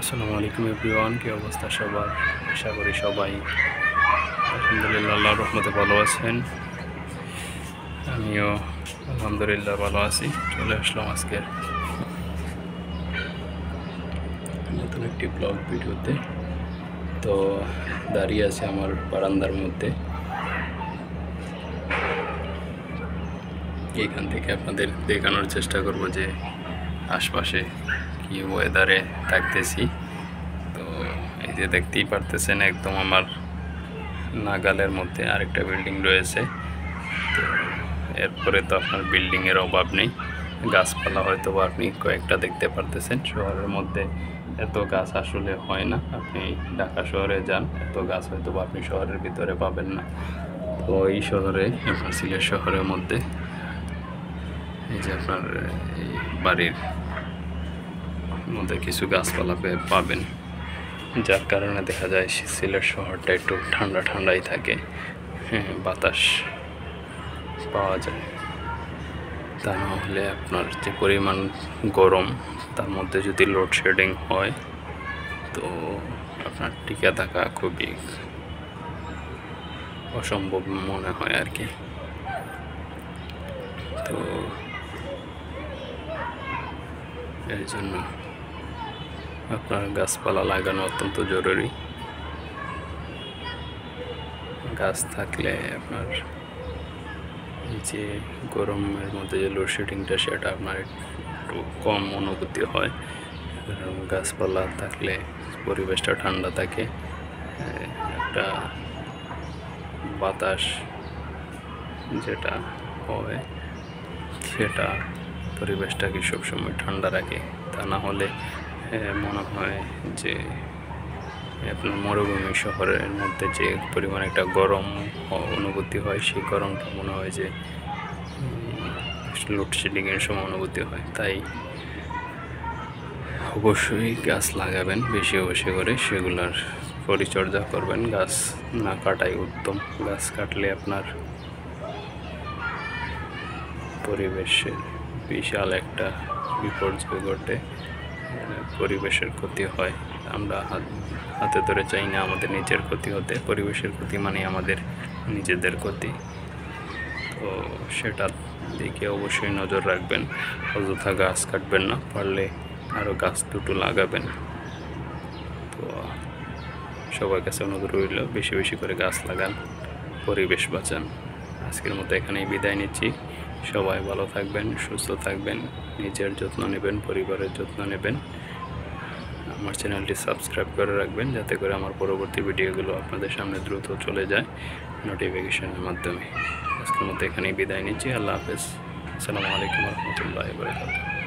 আসসালামু আলাইকুম এভরিওয়ান, কি অবস্থা সবার? আশা করি সবাই আলহামদুলিল্লাহ আল্লাহর রহমতে ভালো আছেন। আমিও আলহামদুলিল্লাহ ভালো আছি। চলে আসলাম আজকের নতুন একটি ব্লগ ভিডিওতে। তো দাঁড়িয়ে আছে আমার বারান্দার মধ্যে। এইখান থেকে আপনাদের দেখানোর চেষ্টা করব যে আশপাশে কি ওয়েদারে থাকতেছি। তো এই যে দেখতেই পারতেছেন, একদম আমার নাগালের মধ্যে আরেকটা বিল্ডিং রয়েছে। তো এরপরে তো আপনার বিল্ডিংয়ের অভাব নেই, গাছপালা হয়তো আপনি কয়েকটা দেখতে পারতেছেন। শহরের মধ্যে এত গাছ আসলে হয় না। আপনি ঢাকা শহরে যান, এত গাছ হয়তো আপনি শহরের ভিতরে পাবেন না। তো এই শহরে, আপনার সিলেট শহরের মধ্যে এই যে আপনার এই বাড়ির মধ্যে কিছু গাছপালা পাবেন, যার কারণে দেখা যায় সিলেট শহরটা একটু ঠান্ডা ঠান্ডাই থাকে। হ্যাঁ, বাতাস পাওয়া যায়। তা না হলে আপনার যে পরিমাণ গরম, তার মধ্যে যদি লোডশেডিং হয় তো আপনার টিকে থাকা খুবই অসম্ভব মনে হয় আর কি। তো এর জন্য আপনার গাছপালা লাগানো অত্যন্ত জরুরি। গাছ থাকলে আপনার এই যে গরমের মধ্যে যে লোডশেডিংটা, সেটা আপনার একটু কম অনুভূতি হয়। কারণ গাছপালা থাকলে পরিবেশটা ঠান্ডা থাকে, একটা বাতাস যেটা হয় সেটা পরিবেশটাকে সবসময় ঠান্ডা রাখে। তা না হলে মনে হয় যে আপনার মরুভূমি শহরের মধ্যে যে পরিমাণ একটা গরম অনুভূতি হয়, সেই গরমটা মনে হয় যে লোডশেডিংয়ের সময় অনুভূতি হয়। তাই অবশ্যই গাছ লাগাবেন বেশি বেশি করে, সেগুলার পরিচর্যা করবেন। গাছ না কাটাই উত্তম। গাছ কাটলে আপনার পরিবেশের বিশাল একটা বিপর্যয় ঘটে, পরিবেশের ক্ষতি হয়। আমরা হাতে ধরে চাই না আমাদের নিজের ক্ষতি হতে। পরিবেশের ক্ষতি মানে আমাদের নিজেদের ক্ষতি। তো সেটার দিকে অবশ্যই নজর রাখবেন। অযথা গাছ কাটবেন না, পারলে আরও গাছ দুটো লাগাবেন। তো সবার কাছে অনুরোধ রইল, বেশি বেশি করে গাছ লাগান, পরিবেশ বাঁচান। আজকের মতো এখানেই বিদায় নিচ্ছি। সবাই ভালো থাকবেন, সুস্থ থাকবেন, নিজের যত্ন নেবেন, পরিবারের যত্ন নেবেন। আমার চ্যানেলটি সাবস্ক্রাইব করে রাখবেন, যাতে করে আমার পরবর্তী ভিডিওগুলো আপনাদের সামনে দ্রুত চলে যায় নোটিফিকেশনের মাধ্যমে। আজকের মতো এখানেই বিদায় নিচ্ছি। আল্লাহ হাফেজ। আসসালামু আলাইকুম রহমতুল্লাহি ওয়া বারাকাতুহু।